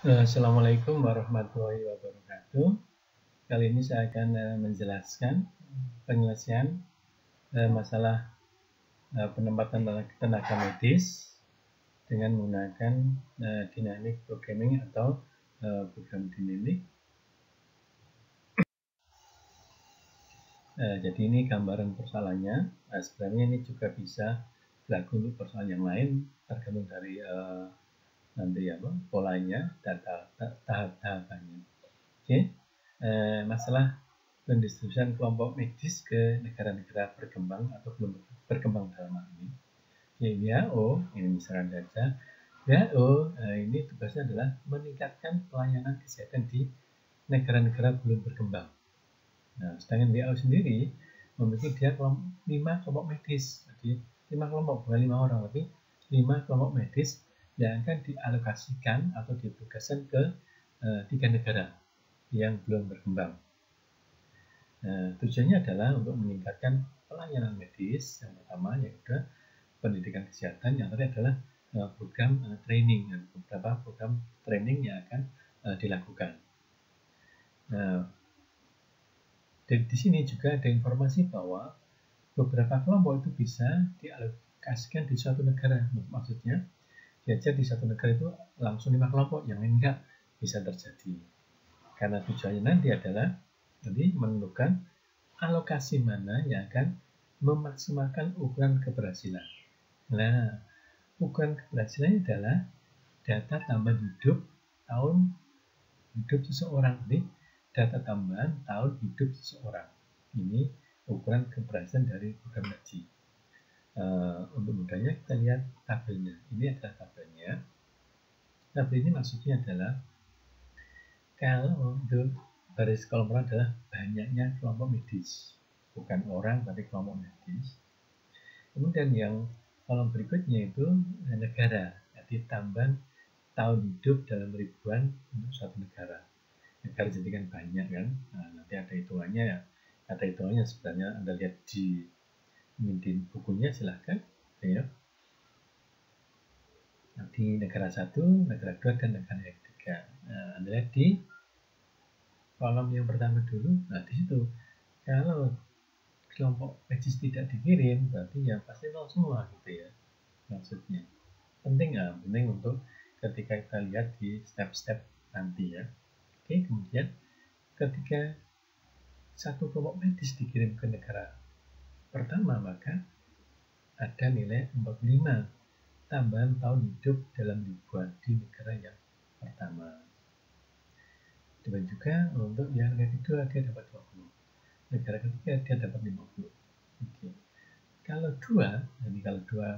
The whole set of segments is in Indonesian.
Assalamualaikum warahmatullahi wabarakatuh. Kali ini saya akan menjelaskan penyelesaian masalah penempatan tenaga medis dengan menggunakan dynamic programming atau program dinamik. Jadi ini gambaran persoalannya. Sebenarnya ini juga bisa berlaku untuk persoalan yang lain, tergantung dari nanti polanya dan tahap-tahapannya. Oke. Masalah pendistribusian kelompok medis ke negara-negara berkembang atau belum berkembang dalam hal ini. WHO, ini misalkan saja, WHO ini tugasnya adalah meningkatkan pelayanan kesehatan di negara-negara belum berkembang. Nah, sedangkan WHO sendiri memiliki dia 5 kelompok medis, jadi 5 kelompok, bukan 5 orang, tapi 5 kelompok medis yang akan dialokasikan atau ditugaskan ke 3 negara yang belum berkembang. Tujuannya adalah untuk meningkatkan pelayanan medis yang pertama, yaitu pendidikan kesehatan. Yang tadi adalah program training dan beberapa program training yang akan dilakukan. Di sini juga ada informasi bahwa beberapa kelompok itu bisa dialokasikan di suatu negara. Maksudnya, diajar di satu negara itu langsung 5 kelompok, yang lain enggak, bisa terjadi. Karena tujuannya nanti adalah menentukan alokasi mana yang akan memaksimalkan ukuran keberhasilan. Nah, ukuran keberhasilan adalah data tambahan hidup tahun hidup seseorang. Jadi, data tambahan tahun hidup seseorang. Ini ukuran keberhasilan dari program haji. Untuk mudahnya kita lihat tabelnya. Ini adalah tabelnya. Tabel ini maksudnya adalah kalau baris kolom pertama adalah banyaknya kelompok medis, bukan orang tapi kelompok medis. Kemudian yang kolom berikutnya itu negara, jadi tambahan tahun hidup dalam ribuan untuk suatu negara. Negara jadi kan banyak kan, nanti ada hitungannya ya. Ada hitungannya sebenarnya, Anda lihat di bukunya, silahkan ya. Di negara 1, negara 2, dan negara yang ketiga. Anda lihat di kolom yang pertama dulu. Nah, di situ kalau kelompok medis tidak dikirim, berarti ya pasti nol semua gitu ya. Maksudnya penting untuk ketika kita lihat di step-step nanti ya. Oke, kemudian ketika satu kelompok medis dikirim ke negara pertama, maka ada nilai 45 tambahan tahun hidup dalam ribuan di negara yang pertama. Dan juga untuk yang kedua dia dapat 20. Negara ketiga dia dapat 50. Oke. Kalau dua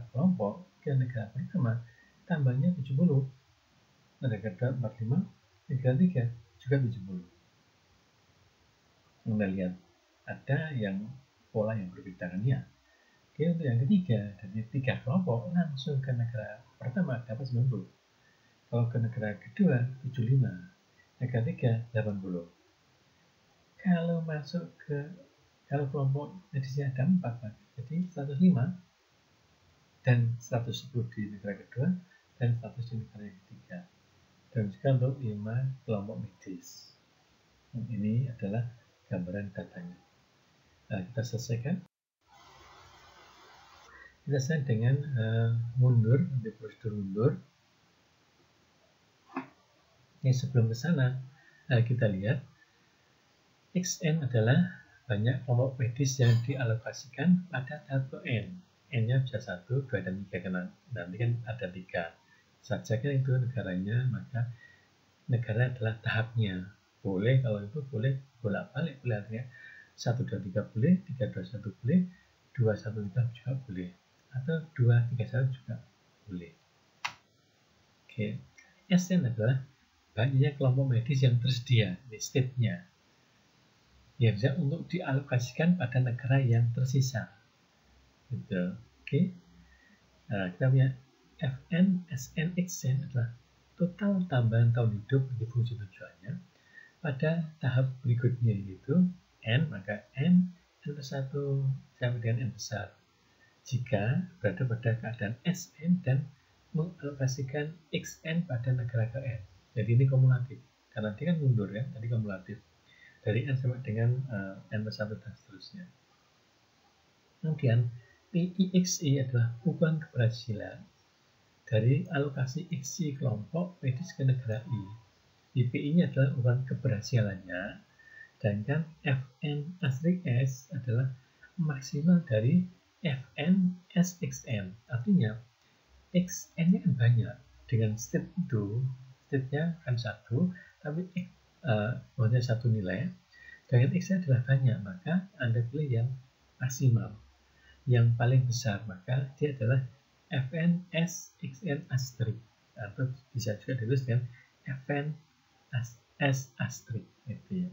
kelompok ke negara pertama, tambahnya 70. Negara kedua 45, negara ketiga juga 70. Anda lihat ada yang pola yang berbeda kan ya. Oke, untuk yang ketiga, dari 3 kelompok langsung ke negara pertama dapat 90. Kalau ke negara kedua 75, negara ketiga 80. Kalau kelompok medisnya ada 4, jadi 105 dan 110 di negara kedua dan 100 di negara yang ketiga. Dan juga untuk 5 kelompok medis. Ini adalah gambaran datanya. Nah, kita selesaikan. Kita selesai dengan mundur, di prosedur mundur. Ini sebelum ke sana, kita lihat XN adalah banyak kelompok medis yang dialokasikan pada tahap N. N-nya bisa 1, 2, dan 3, karena nanti kan ada 3 saja kan itu negaranya, maka negara adalah tahapnya. Boleh, kalau itu boleh bolak-balik, boleh artinya 1, 2, 3 boleh, 3, 2, 1 boleh, 2, 1, 3 juga boleh, atau 2, 3, 1 juga boleh. Oke. SN adalah banyaknya kelompok medis yang tersedia, ini state-nya, yang bisa untuk dialokasikan pada negara yang tersisa. Gitu. Oke. Nah, kita punya FN, SN, XN adalah total tambahan tahun hidup bagi fungsi tujuannya pada tahap berikutnya, yaitu N, maka N plus 1 sama dengan N besar jika berada pada keadaan SN dan mengalokasikan XN pada negara ke N. Jadi ini kumulatif, karena dia kan mundur ya, tadi kumulatif dari n sampai dengan n+1 dan seterusnya. Kemudian PIXI adalah ukuran keberhasilan dari alokasi XY kelompok medis ke negara I. IPI-nya adalah ukuran keberhasilannya, sedangkan Fn*S adalah maksimal dari Fn SXN. Artinya XN-nya kan banyak, dengan state itu, state-nya kan satu, tapi hanya satu nilai, dengan X-nya adalah banyak, maka Anda pilih yang maksimal, yang paling besar, maka dia adalah Fn SXN asterisk, atau bisa juga ditulis dengan Fn S asterisk, gitu ya.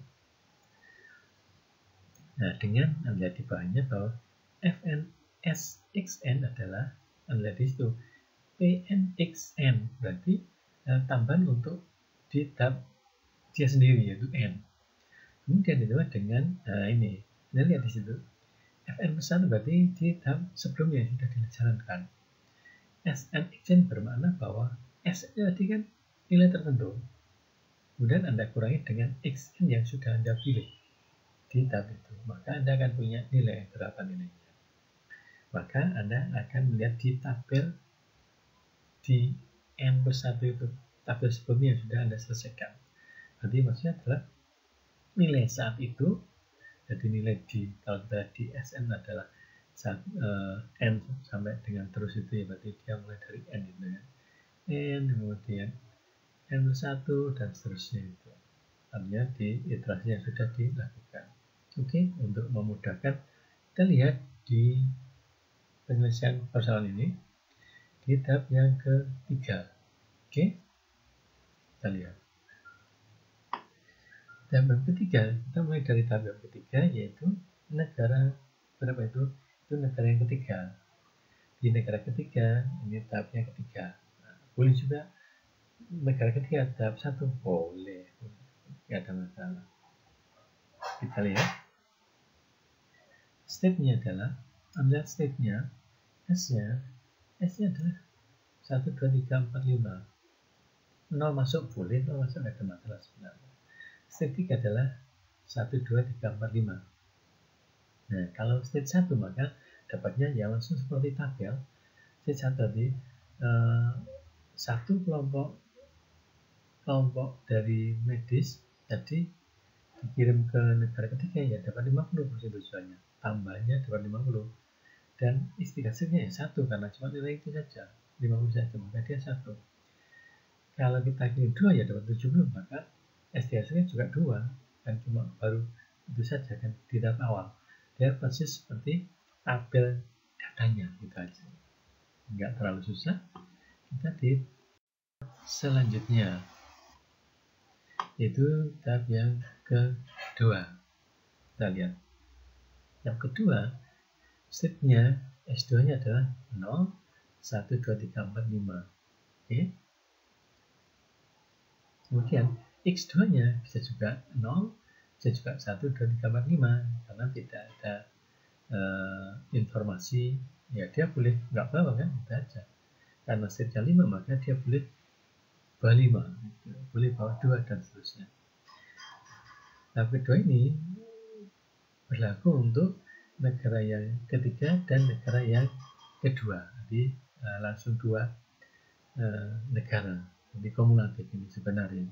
Nah, dengan Anda lihat di bawahnya bahwa Fn SXN adalah, Anda lihat di situ PNXN, berarti tambahan untuk di tab dia sendiri, yaitu N. Kemudian ditambah dengan ini, Anda lihat di situ Fn+1 berarti di tab sebelumnya sudah dijalankan. SNXN bermakna bahwa S tadi kan nilai tertentu, kemudian Anda kurangi dengan XN yang sudah Anda pilih di tab itu, maka Anda akan punya nilai berapa nilainya. Maka Anda akan melihat di tabel di N+1 itu, tabel sebelumnya yang sudah Anda selesaikan. Berarti maksudnya adalah nilai saat itu, jadi nilai di, kalau kita di SN adalah N sampai dengan terus itu ya, berarti dia mulai dari N itu ya. N, kemudian N+1 dan seterusnya itu. Artinya di iterasi yang sudah dilakukan. Oke, untuk memudahkan, kita lihat di penyelesaian persoalan ini di tab yang ketiga. Oke, kita lihat. Tab yang ketiga, kita mulai dari tab yang ketiga, yaitu negara berapa itu? Itu negara yang ketiga. Di negara ketiga, ini tabnya ketiga. Nah, boleh juga negara ketiga tab 1, boleh, tidak ada masalah. Kita lihat. State-nya adalah, Anda lihat state-nya, S-nya adalah 1, 2, 3, 4, 5. 0 masuk boleh, 0 masuk tidak ada masalah sebenarnya. State 3 adalah 1, 2, 3, 4, 5. Nah, kalau state 1 maka dapatnya ya langsung seperti tabel. State 1 tadi, satu kelompok dari medis, jadi dikirim ke negara ketiga ya dapat 50% tujuannya, tambahnya dapat 50, dan istighatsatnya ya 1 karena cuma nilai itu saja, 50 saja, maka dia 1. Kalau kita kirim 2 ya dapat 70, maka istighatsatnya juga 2, kan cuma baru itu saja kan di tahap awal. Dia persis seperti tabel datanya gitu aja, nggak terlalu susah. Kita di selanjutnya, yaitu tahap yang kedua. Kita lihat yang kedua, state-nya S2 nya adalah 0, 1, 2, 3, 4, 5. Oke. Kemudian X2 nya bisa juga 0, bisa juga 1, 2, 3, 4, 5, karena tidak ada informasi, ya dia boleh nggak bawa kan, itu aja. Karena state-nya 5 maka dia boleh bawa 5, gitu. Boleh bawa 2 dan seterusnya. Tahap kedua ini berlaku untuk negara yang ketiga dan negara yang kedua. Jadi langsung dua negara. Jadi kumulatif ini sebenarnya.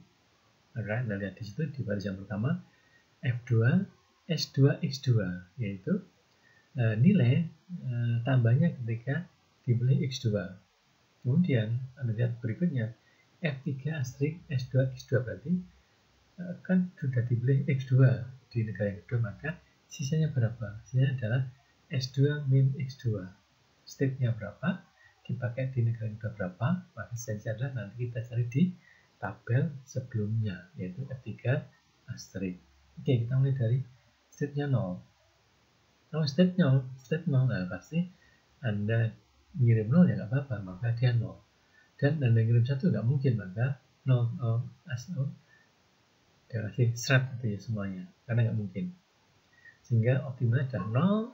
Maka Anda lihat di situ di baris yang pertama F2, S2, X2, yaitu nilai tambahnya ketika dibeli X2. Kemudian Anda lihat berikutnya F3 asterisk S2, X2, berarti kan sudah dibeli X2 di negara yang kedua, maka sisanya berapa? Sisanya adalah S2 min X2. State-nya berapa? Dipakai di negara kedua berapa? Maka sisanya adalah nanti kita cari di tabel sebelumnya, yaitu F3 asterisk. Oke, kita mulai dari state-nya 0. Kalau state 0, nah pasti Anda ngirim 0 ya nggak apa-apa, maka dia 0. Dan Anda ngirim 1 nggak mungkin, maka 0, dia kasih seret itu ya semuanya, karena nggak mungkin. Sehingga optimalnya adalah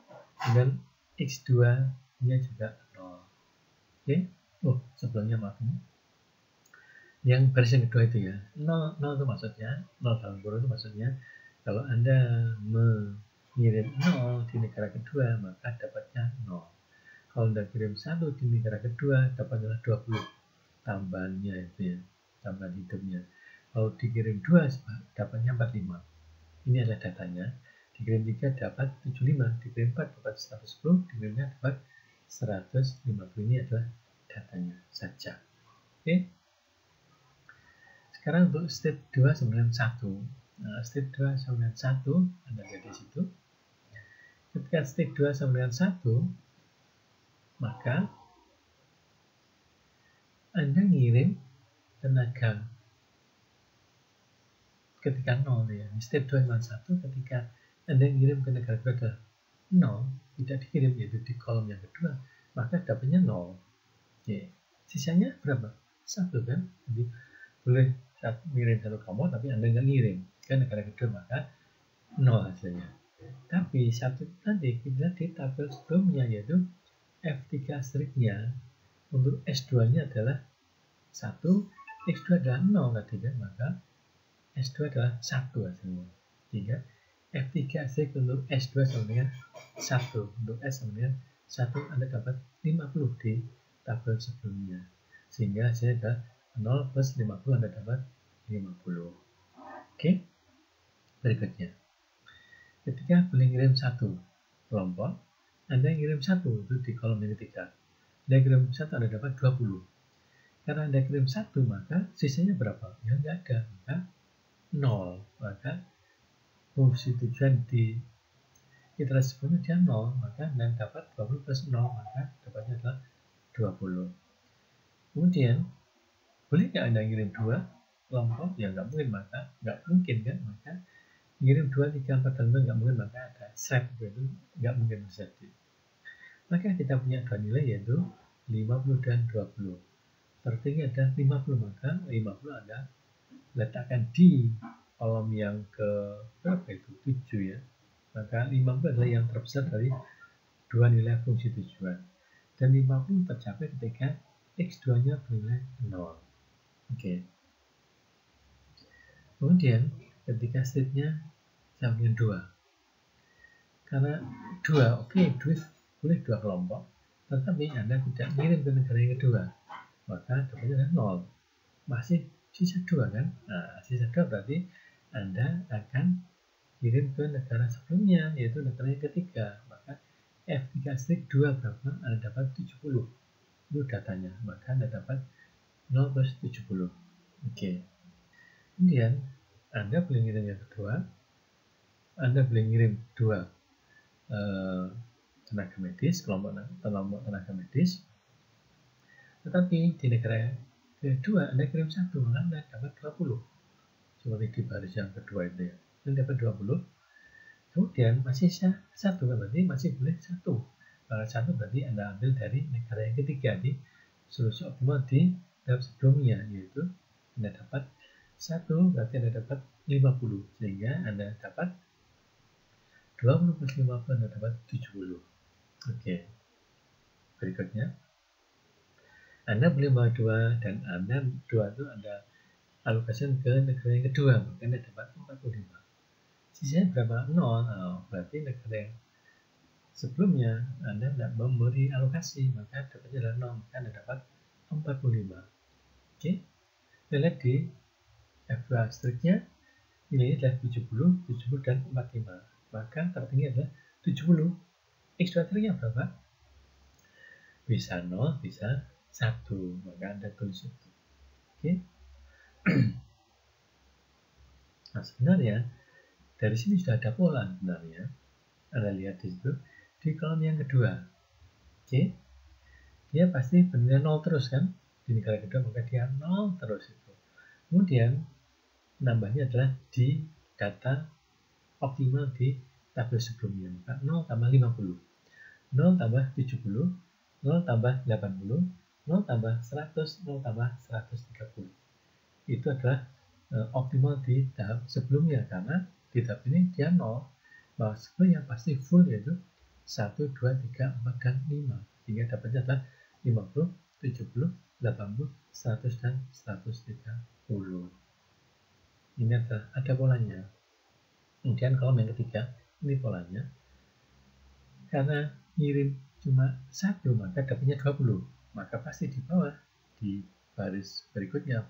0 dan X2 nya juga 0. Oke. Sebelumnya maaf ini yang baris yang kedua itu ya, 0 itu maksudnya, 0 dalam kurung itu maksudnya kalau Anda mengirim 0 di negara kedua, maka dapatnya 0. Kalau Anda kirim 1 di negara kedua, dapatnya 20 tambahannya itu ya, tambahan hidupnya. Kalau dikirim 2, dapatnya 45. Ini adalah datanya. Dikirim 3 dapat 75, dikirim 4 dapat 110, dikirimnya dapat 150. Ini adalah datanya saja. Oke. Sekarang untuk state 2 sama dengan 1. Nah, state 2 sama dengan 1, Anda lihat di situ. Ketika state 2 sama dengan 1, maka Anda ngirim tenaga ketika 0 ya. State 2 sama 1 ketika Anda ngirim ke negara kedua 0, tidak dikirim, yaitu di kolom yang kedua, maka dapatnya 0. Oke. Sisanya berapa? 1 kan? Jadi boleh ngirim 1 kelompok, tapi Anda nggak ngirim ke negara kedua, maka 0 hasilnya. Tapi satu tadi kita di tabel sebelumnya, yaitu F3 striknya untuk S2 nya adalah 1, X2 adalah 0 tadi kan, maka S2 adalah 1 hasilnya. Sehingga F3 strik untuk S2 sama dengan 1, untuk S sama dengan 1, Anda dapat 50 di tabel sebelumnya. Sehingga hasilnya adalah 0 plus 50, Anda dapat 50. Oke. Berikutnya. Ketika boleh ngirim 1 kelompok, Anda ngirim 1 itu di kolom yang ketiga. Anda kirim 1, Anda dapat 20. Karena Anda kirim 1, maka sisanya berapa? Ya nggak ada, maka 0. Maka fungsi tujuan di iterasi sebelumnya dia 0, maka Anda dapat 20 plus 0, maka dapatnya adalah 20. Kemudian, boleh nggak Anda ngirim 2 kelompok? Ya nggak mungkin, maka nggak mungkin kan, maka ngirim 2, 3, 4, dan 5 nggak mungkin, maka ada strap itu nggak mungkin terjadi. Maka kita punya dua nilai, yaitu 50 dan 20. Tertinggi ada 50, maka 50 Anda letakkan di kolom yang ke berapa itu? 7 ya. Maka 50 adalah yang terbesar dari dua nilai fungsi tujuan. Dan 50 tercapai ketika X2-nya bernilai 0. Oke. Kemudian ketika state-nya sama dengan 2. Karena 2, oke, boleh 2 kelompok, tetapi Anda tidak ngirim ke negara yang kedua, maka dapatnya adalah 0. Masih sisa 2 kan? Nah, sisa 2 berarti Anda akan kirim ke negara sebelumnya, yaitu negara yang ketiga. Maka F3 strik 2 berapa? Anda dapat 70. Itu datanya. Maka Anda dapat 0 plus 70. Oke. Kemudian Anda boleh ngirim yang kedua. Anda boleh ngirim 2 tenaga medis, kelompok tenaga medis. Tetapi di negara kedua Anda kirim 1, maka Anda dapat 20. Seperti di baris yang kedua itu ya. Anda dapat 20. Kemudian masih sisa 1, berarti masih boleh 1. Kalau 1 berarti Anda ambil dari negara yang ketiga di solusi optimal di tahap sebelumnya, yaitu Anda dapat 1, berarti Anda dapat 50. Sehingga Anda dapat 20 plus 50, Anda dapat 70. Oke. Berikutnya, Anda boleh bawa 2, dan Anda 2 itu Anda alokasikan ke negara yang kedua, maka Anda dapat 45. Sisanya berapa? 0. Oh, berarti negara yang sebelumnya Anda tidak memberi alokasi, maka dapatnya adalah 0, maka Anda dapat 45. Oke. Kita lihat di F2 striknya, nilainya adalah 70, 70, dan 45. Maka tertinggi adalah 70. X2 striknya berapa? Bisa 0, bisa 1. Maka Anda tulis itu. Oke. Nah, sebenarnya dari sini sudah ada pola sebenarnya. Anda lihat di situ di kolom yang kedua. Oke. Dia pasti bernilai 0 terus kan? Di negara kedua maka dia 0 terus itu. Kemudian nambahnya adalah di data optimal di tabel sebelumnya. Maka 0 tambah 50. 0 tambah 70, 0 tambah 80, 0 tambah 100, 0 tambah 130. Itu adalah optimal di tahap sebelumnya, karena di tahap ini dia 0. Bahwa sebelumnya pasti full, yaitu 1, 2, 3, 4, dan 5. Sehingga dapatnya adalah 50, 70, 80, 100, dan 130. Ini ada polanya. Kemudian kolom yang ketiga, ini polanya. Karena ngirim cuma 1, maka dapatnya 20. Maka pasti di bawah, di baris berikutnya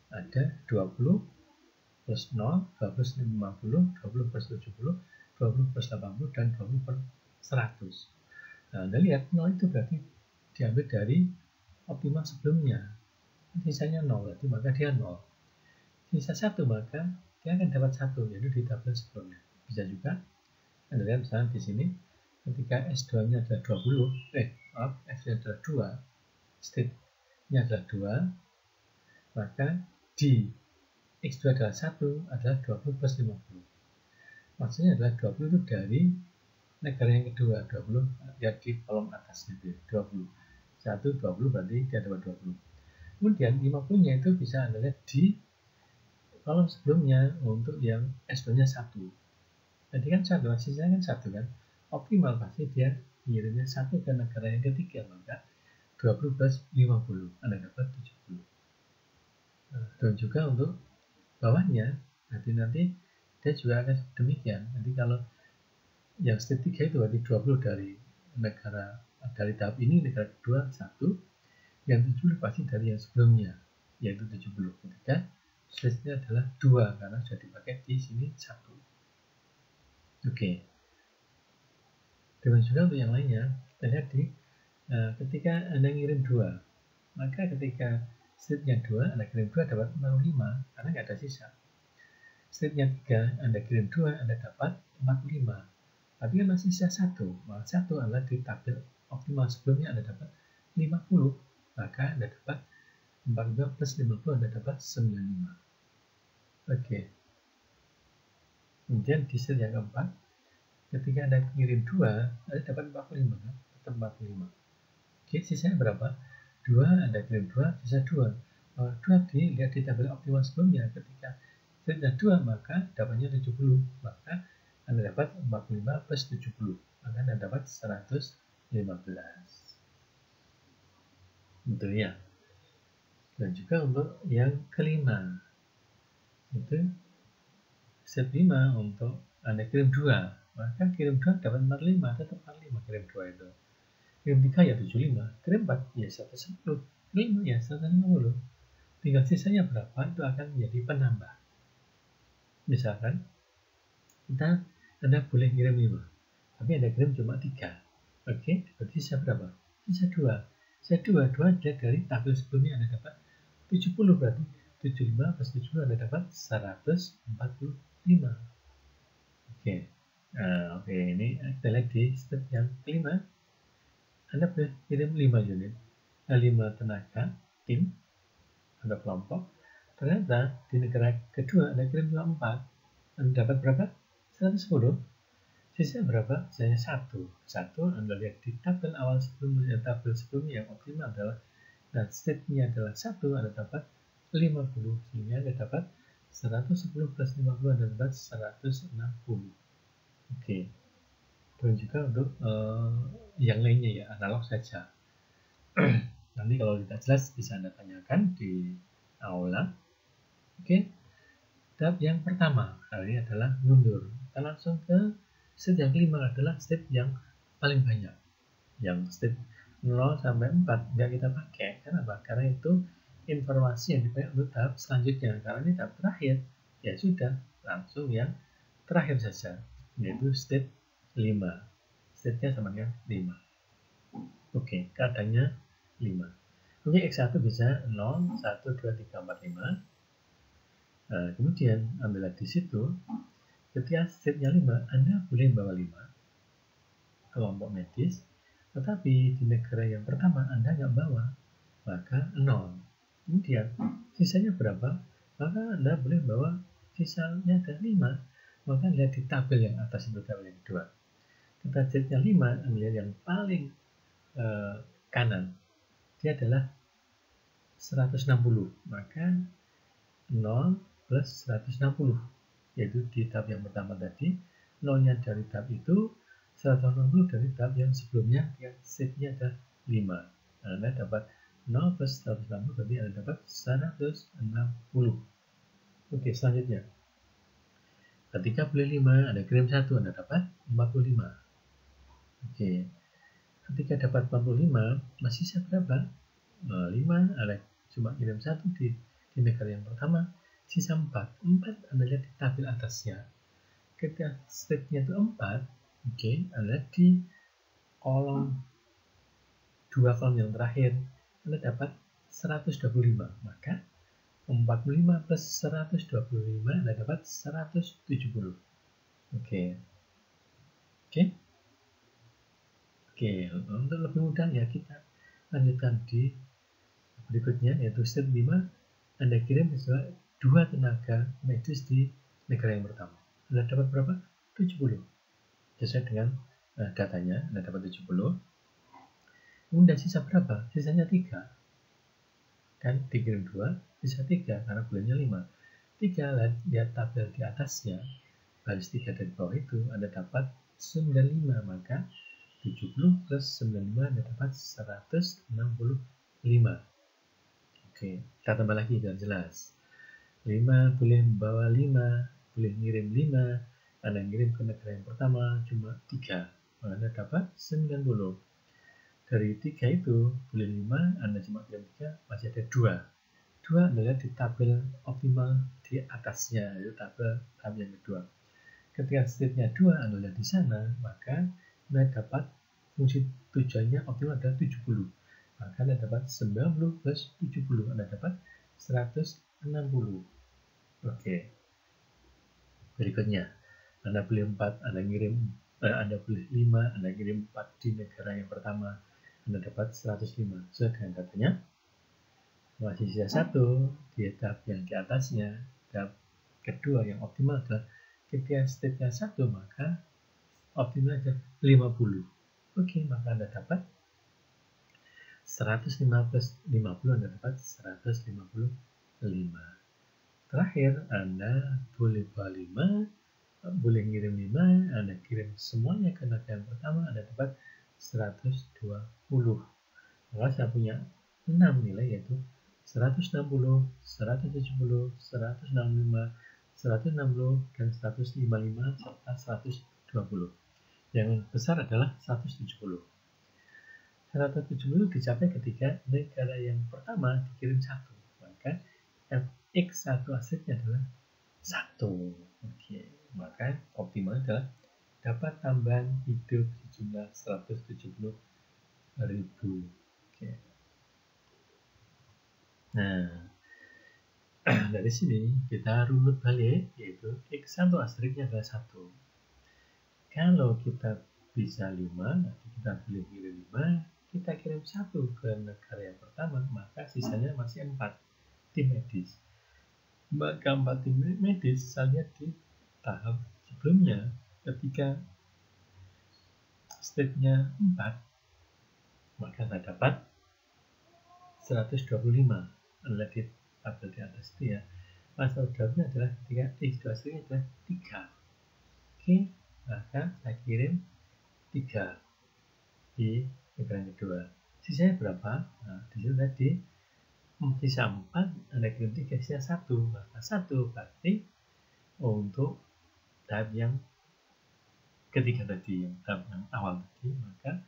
ada 20 plus 0, 20 plus 50, 20 plus 70, 20 plus 80, dan 20 per 100. Nah, Anda lihat 0 itu berarti diambil dari optimal sebelumnya. Sisanya 0, berarti maka dia 0. Sisa 1, maka dia akan dapat 1, yaitu di tabel sebelumnya. Bisa juga Anda lihat misalnya di sini, ketika S2-nya adalah 20, F-nya adalah 2, state-nya adalah 2, maka di X2 adalah 1 adalah 20 plus 50. Maksudnya adalah 20 itu dari negara yang kedua, 20 lihat di kolom atasnya, 20. 1, 20 berarti dia dapat 20. Kemudian 50-nya itu bisa Anda lihat di kolom sebelumnya untuk yang S2-nya 1. Jadi kan 1, sisanya kan 1 kan. Optimal pasti dia ngirimnya 1 ke negara yang ketiga, maka 20 plus 50, Anda dapat 70. Dan juga untuk bawahnya, nanti dia juga akan demikian. Nanti kalau yang step 3 itu berarti 20 dari tahap ini, negara kedua 1, yang 70 pasti dari yang sebelumnya, yaitu 70. Ketika stepnya adalah 2, karena sudah dipakai di sini 1. Oke. Demikian juga untuk yang lainnya, kita lihat ketika Anda ngirim 2, maka ketika stepnya 2, Anda kirim 2 dapat 45, karena nggak ada sisa. Stepnya 3, Anda kirim 2, Anda dapat 45. Tapi kan masih sisa 1, maka 1 adalah di tabel optimal sebelumnya Anda dapat 50, maka Anda dapat 45 plus 50, Anda dapat 95. Oke. Kemudian di step yang keempat, ketika Anda kirim 2, Anda dapat 45, kan? Tetap 45. Oke, sisanya berapa? 2, Anda kirim 2, sisa 2. 2 dilihat di tabel optimal sebelumnya, ketika stepnya 2, maka dapatnya 70, maka Anda dapat 45 plus 70, maka Anda dapat 115. Itu ya. Dan juga untuk yang kelima, itu step 5 untuk Anda kirim 2, maka kirim 2 dapat 45, tetap 45 kirim 2 itu. Kirim 3 ya 75, kirim 4 ya 110, kirim 5 ya 150. Tinggal sisanya berapa itu akan menjadi penambah. Misalkan Anda boleh kirim 5, tapi Anda kirim cuma 3. Oke, berarti sisa berapa? Sisa 2. Sisa 2 dilihat dari tabel sebelumnya Anda dapat 70, berarti 75 plus 70 Anda dapat 145. Oke, ini kita lihat di step yang kelima. Anda boleh kirim 5 unit, 5 tenaga, tim, atau kelompok. Ternyata di negara kedua Anda kirim cuma 4. Anda dapat berapa? 110. Sisa berapa? Sisanya 1. Anda lihat di tabel awal sebelumnya, tabel sebelumnya yang optimal adalah, dan step-nya adalah 1, Anda dapat 50. Sehingga Anda dapat 110 plus 50, Anda dapat 160. Oke. Dan juga untuk yang lainnya ya, analog saja. Nanti kalau tidak jelas bisa Anda tanyakan di aula. Oke. Tahap yang pertama kali ini adalah mundur. Kita langsung ke step yang kelima, adalah step yang paling banyak. Yang step 0 sampai 4 nggak kita pakai. Kenapa? Karena itu informasi yang dipakai untuk tahap selanjutnya. Karena ini tahap terakhir, ya sudah, langsung yang terakhir saja, yaitu step 5. Stepnya sama dengan 5. Oke, keadaannya 5. Oke, X1 bisa 0, 1, 2, 3, 4, 5. Kemudian ambillah di situ, ketika stepnya 5, Anda boleh bawa 5 kelompok medis, tetapi di negara yang pertama Anda nggak bawa, maka 0. Kemudian sisanya berapa? Maka Anda boleh bawa sisanya ada 5, maka lihat di tabel yang atas itu, tabel yang kedua. Kita stepnya 5, Anda lihat yang paling kanan, dia adalah 160, maka 0 plus 160, yaitu di tahap yang pertama tadi, 0-nya dari tahap itu, 160 dari tahap yang sebelumnya, yang setnya ada 5. Anda dapat 0 plus 180 berarti Anda dapat 160. Oke, selanjutnya. Ketika beli 5, Anda kirim 1, Anda dapat 45. Oke. Ketika dapat 45, masih sisa berapa? 5, Anda cuma kirim 1 di negara yang pertama, sisa 4. 4 Anda lihat di tabel atasnya. Ketika stepnya itu 4, oke, Anda lihat di kolom 2 kolom yang terakhir, Anda dapat 125. Maka 45 plus 125 Anda dapat 170. Oke. Untuk lebih mudah ya kita lanjutkan di berikutnya, yaitu step 5. Anda kirim misalnya 2 tenaga medis di negara yang pertama. Anda dapat berapa? 70. Sesuai dengan datanya, Anda dapat 70. Kemudian sisa berapa? Sisanya 3. Kan dikirim 2, sisa 3 karena bulannya 5. 3, lihat tabel di atasnya, baris 3 dari bawah itu, Anda dapat 95. Maka 70 plus 95 Anda dapat 165. Oke, kita tambah lagi biar jelas. 5 boleh membawa 5, boleh ngirim 5. Anda ngirim ke negara yang pertama cuma 3, maka Anda dapat 90. Dari 3 itu boleh 5, Anda cuma kirim 3, masih ada 2. 2 Anda lihat di tabel optimal di atasnya, yaitu tabel tahap yang kedua. Ketika state-nya 2 Anda lihat di sana, maka Anda dapat fungsi tujuannya optimal adalah 70. Maka Anda dapat 90 plus 70, Anda dapat 160. Oke. Berikutnya, Anda beli 4, Anda beli 5, Anda kirim 4 di negara yang pertama, Anda dapat 105. Sesuai dengan datanya, masih sisa 1 di tahap yang di atasnya. Tahap kedua yang optimal adalah ketika step-nya 1, maka optimal adalah 50. Oke, maka Anda dapat 105 plus 50, Anda dapat 155. Terakhir, Anda boleh bawa 5, boleh ngirim 5, Anda kirim semuanya ke negara yang pertama, Anda dapat 120. Maka saya punya 6 nilai, yaitu 160, 170, 165, 160, dan 155, serta 120. Yang besar adalah 170. 170 dicapai ketika negara yang pertama dikirim 1. Maka X1 hasilnya adalah 1. Oke, maka optimal adalah dapat tambahan hidup sejumlah 170.000. Oke. Nah, dari sini kita runut balik, yaitu X1 asteriknya adalah 1. Kalau kita bisa 5, nanti kita boleh kirim 5, kita kirim 1 ke negara yang pertama, maka sisanya masih 4 tim medis. Maka 4 tim medis saya lihat di tahap sebelumnya, ketika stepnya 4, maka saya dapat 125. Anda di tabel di atas itu ya. Masalah jawabnya adalah ketika X2 hasilnya adalah 3. Oke, maka saya kirim 3 di negara yang kedua. Sisanya berapa? Nah, di sini tadi sisa 4, Anda kirim 3, sisa 1. Maka 1 berarti untuk tahap yang ketiga tadi, yang tahap yang awal tadi, maka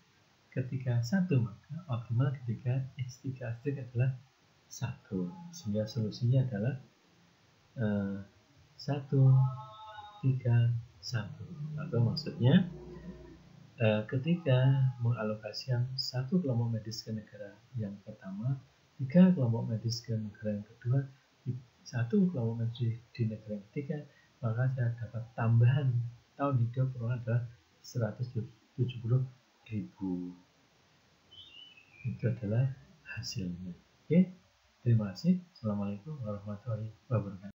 ketika 1, maka optimal ketika X3 hasil adalah 1. Sehingga solusinya adalah 1, 3, 1. Atau maksudnya ketika mengalokasikan 1 kelompok medis ke negara yang pertama, 3 kelompok medis ke negara yang kedua, 1 kelompok medis di negara yang ketiga, maka saya dapat tambahan tahun hidup orang adalah 170.000. Itu adalah hasilnya. Oke, terima kasih. Assalamualaikum warahmatullahi wabarakatuh.